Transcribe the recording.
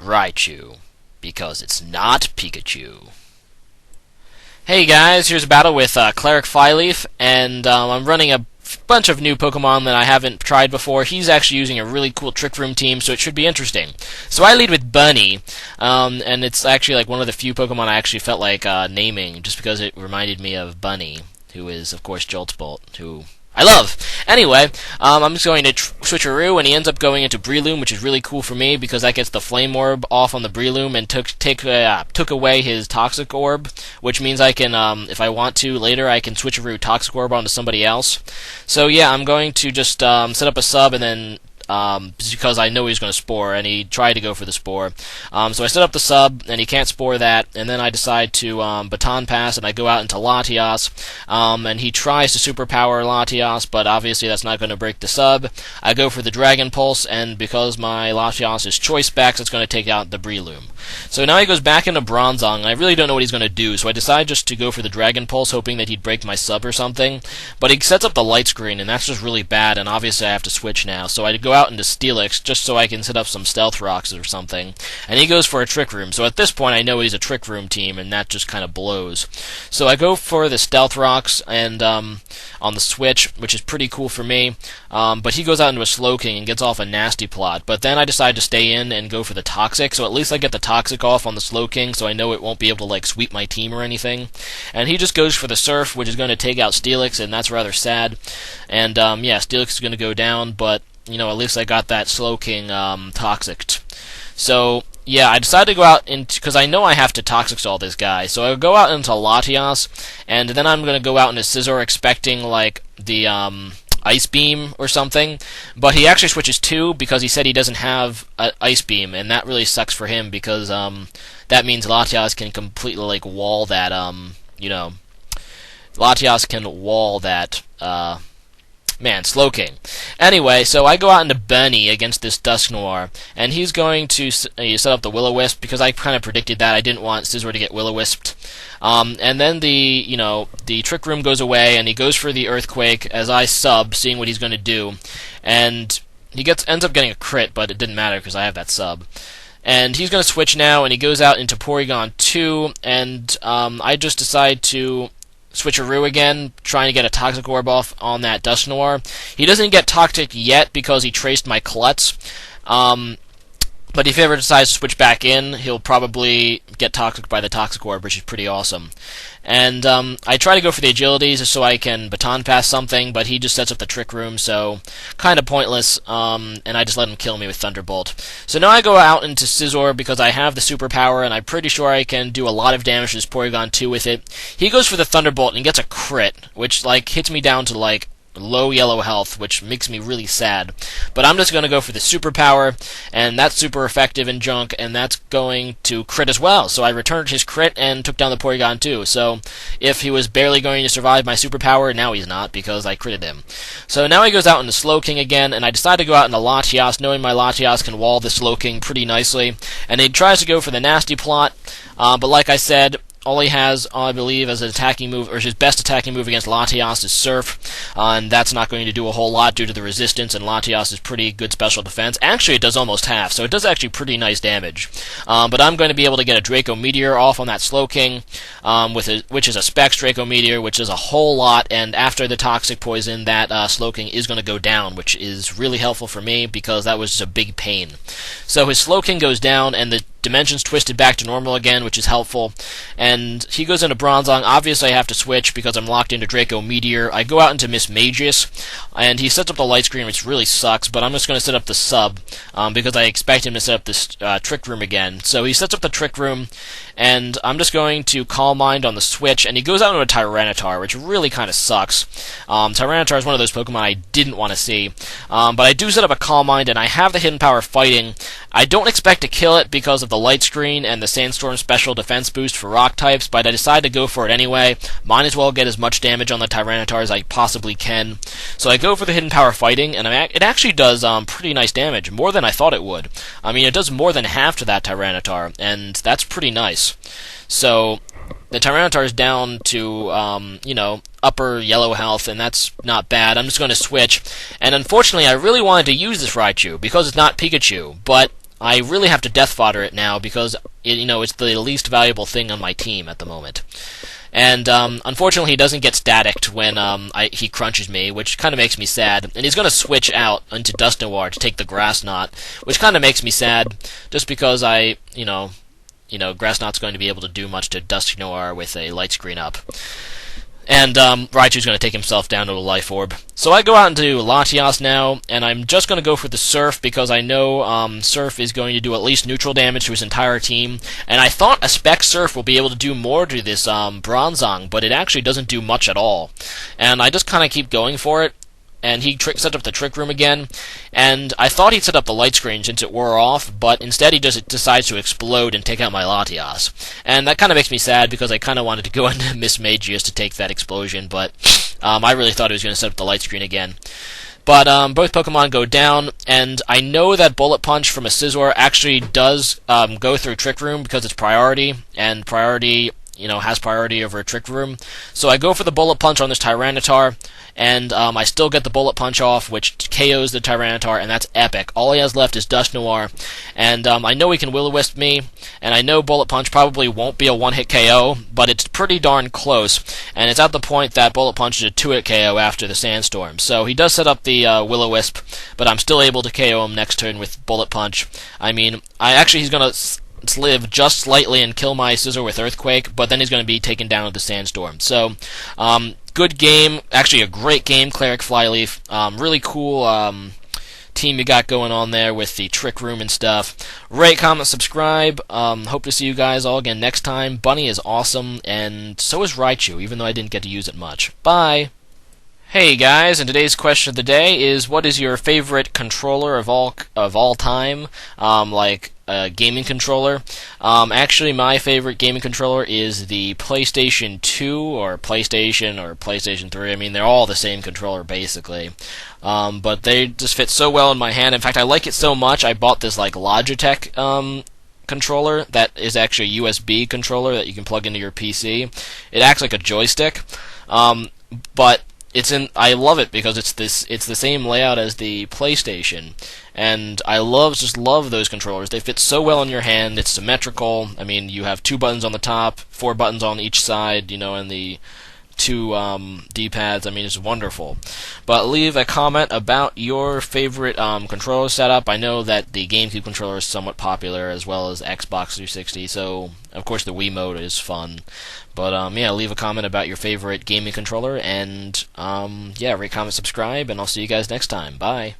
Raichu, because it's not Pikachu. Hey guys, here's a battle with Cleric Flyleaf, and I'm running a bunch of new Pokemon that I haven't tried before. He's actually using a really cool Trick Room team, so it should be interesting. So I lead with Bunny, and it's actually like one of the few Pokemon I actually felt like naming, just because it reminded me of Bunny, who is, of course, Joltbolt, who I love. Anyway, I'm just going to switcheroo, and he ends up going into Breloom, which is really cool for me because that gets the Flame Orb off on the Breloom and took away his Toxic Orb, which means I can, if I want to later, I can switcheroo Toxic Orb onto somebody else. So yeah, I'm going to just set up a sub and then. Because I know he's going to Spore, and he tried to go for the Spore. So I set up the sub, and he can't Spore that, and then I decide to Baton Pass, and I go out into Latias, and he tries to Superpower Latias, but obviously that's not going to break the sub. I go for the Dragon Pulse, and because my Latias is Choice Specs, it's going to take out the Breloom. So now he goes back into Bronzong, and I really don't know what he's going to do, so I decide just to go for the Dragon Pulse, hoping that he'd break my sub or something, but he sets up the Light Screen, and that's just really bad, and obviously I have to switch now, so I go out into Steelix just so I can set up some Stealth Rocks or something, and he goes for a Trick Room, so at this point I know he's a Trick Room team, and that just kind of blows. So I go for the Stealth Rocks and on the Switch, which is pretty cool for me, but he goes out into a Slowking and gets off a Nasty Plot, but then I decide to stay in and go for the Toxic, so at least I get the Toxic off on the Slowking, so I know it won't be able to like sweep my team or anything, and he just goes for the Surf, which is going to take out Steelix, and that's rather sad, and yeah, Steelix is going to go down, but you know, at least I got that Slowking Toxic. So, yeah, I decided to go out into, because I know I have to Toxic Stall this guy, so I go out into Latias, and then I'm going to go out into Scizor expecting, like, the Ice Beam or something, but he actually switches 2 because he said he doesn't have Ice Beam, and that really sucks for him because that means Latias can completely, like, wall that, you know, Latias can wall that, Slowking. Anyway, so I go out into Bunny against this Dusknoir, and he's going to set up the Will-O-Wisp, because I kind of predicted that. I didn't want Scizor to get Will-O-Wisped. And then the Trick Room goes away, and he goes for the Earthquake as I sub, seeing what he's going to do. And he ends up getting a crit, but it didn't matter because I have that sub. And he's going to switch now, and he goes out into Porygon 2, and I just decide to switcheroo again, trying to get a Toxic Orb off on that Dusknoir. He doesn't get Toxic yet because he traced my Klutz. But if he ever decides to switch back in, he'll probably get Toxic by the Toxic Orb, which is pretty awesome. And I try to go for the Agilities just so I can Baton Pass something, but he just sets up the Trick Room, so kind of pointless, and I just let him kill me with Thunderbolt. So now I go out into Scizor because I have the Superpower, and I'm pretty sure I can do a lot of damage to this Porygon 2 with it. He goes for the Thunderbolt and gets a crit, which like hits me down to like low yellow health, which makes me really sad. But I'm just going to go for the Superpower, and that's super effective in Junk, and that's going to crit as well. So I returned his crit and took down the Porygon 2. So if he was barely going to survive my Superpower, now he's not, because I critted him. So now he goes out into Slowking again, and I decide to go out into Latias, knowing my Latias can wall the Slowking pretty nicely. And he tries to go for the Nasty Plot, but like I said, all he has, I believe, as an attacking move, or his best attacking move against Latias is Surf, and that's not going to do a whole lot due to the resistance, and Latias is pretty good special defense. Actually, it does almost half, so it does actually pretty nice damage. But I'm going to be able to get a Draco Meteor off on that Slowking, which is a Specs Draco Meteor, which is a whole lot, and after the Toxic Poison, that Slowking is going to go down, which is really helpful for me, because that was just a big pain. So his Slowking goes down, and the dimensions twisted back to normal again, which is helpful, and he goes into Bronzong. Obviously I have to switch because I'm locked into Draco Meteor. I go out into Miss Magius, and he sets up the Light Screen, which really sucks, but I'm just going to set up the sub, because I expect him to set up this Trick Room again. So he sets up the Trick Room, and I'm just going to Calm Mind on the switch, and he goes out into a Tyranitar, which really kind of sucks. Tyranitar is one of those Pokemon I didn't want to see, but I do set up a Calm Mind, and I have the Hidden Power Fighting. I don't expect to kill it because of the Light Screen and the Sandstorm special defense boost for rock types, but I decide to go for it anyway. Might as well get as much damage on the Tyranitar as I possibly can. So I go for the Hidden Power Fighting, and it actually does pretty nice damage, more than I thought it would. I mean, it does more than half to that Tyranitar, and that's pretty nice. So the Tyranitar is down to, you know, upper yellow health, and that's not bad. I'm just going to switch, and unfortunately I really wanted to use this Raichu because it's not Pikachu, but I really have to death fodder it now because it's the least valuable thing on my team at the moment. And unfortunately, he doesn't get staticked when he crunches me, which kind of makes me sad. And he's going to switch out into Dust Noir to take the Grass Knot, which kind of makes me sad, just because Grass Knot's going to be able to do much to Dust Noir with a light screen up. And Raichu's going to take himself down to a Life Orb. So I go out into Latias now, and I'm just going to go for the Surf because I know Surf is going to do at least neutral damage to his entire team. And I thought a Spec Surf will be able to do more to this Bronzong, but it actually doesn't do much at all. And I just kind of keep going for it. And he set up the Trick Room again, and I thought he'd set up the light screen since it wore off, but instead he just decides to explode and take out my Latias. And that kind of makes me sad because I kind of wanted to go into Miss Magius to take that explosion, but I really thought he was going to set up the light screen again. But both Pokemon go down, and I know that Bullet Punch from a Scizor actually does go through Trick Room because it's priority, and priority has priority over a Trick Room. So I go for the Bullet Punch on this Tyranitar, and I still get the Bullet Punch off, which KOs the Tyranitar, and that's epic. All he has left is Dust Noir, and I know he can Will-O-Wisp me, and I know Bullet Punch probably won't be a one-hit KO, but it's pretty darn close, and it's at the point that Bullet Punch is a two-hit KO after the Sandstorm. So he does set up the Will-O-Wisp, but I'm still able to KO him next turn with Bullet Punch. He's going to live just slightly and kill my Scizor with Earthquake, but then he's going to be taken down with the Sandstorm. So, good game. Actually, a great game, Cleric Flyleaf. Really cool team you got going on there with the Trick Room and stuff. Rate, comment, subscribe. Hope to see you guys all again next time. Bunny is awesome, and so is Raichu, even though I didn't get to use it much. Bye! Hey guys, and today's question of the day is, what is your favorite controller of all time? Gaming controller. Actually, my favorite gaming controller is the PlayStation 2 or PlayStation 3. I mean, they're all the same controller basically, but they just fit so well in my hand. In fact, I like it so much I bought this Logitech controller that is actually a USB controller that you can plug into your PC. It acts like a joystick, but I love it because it's the same layout as the PlayStation, and I just love those controllers. They fit so well in your hand. It's symmetrical. I mean, you have 2 buttons on the top, 4 buttons on each side, and the 2 D-pads. I mean, it's wonderful. But leave a comment about your favorite controller setup. I know that the GameCube controller is somewhat popular, as well as Xbox 360, so of course the Wiimote is fun. But leave a comment about your favorite gaming controller, and rate, comment, subscribe, and I'll see you guys next time. Bye.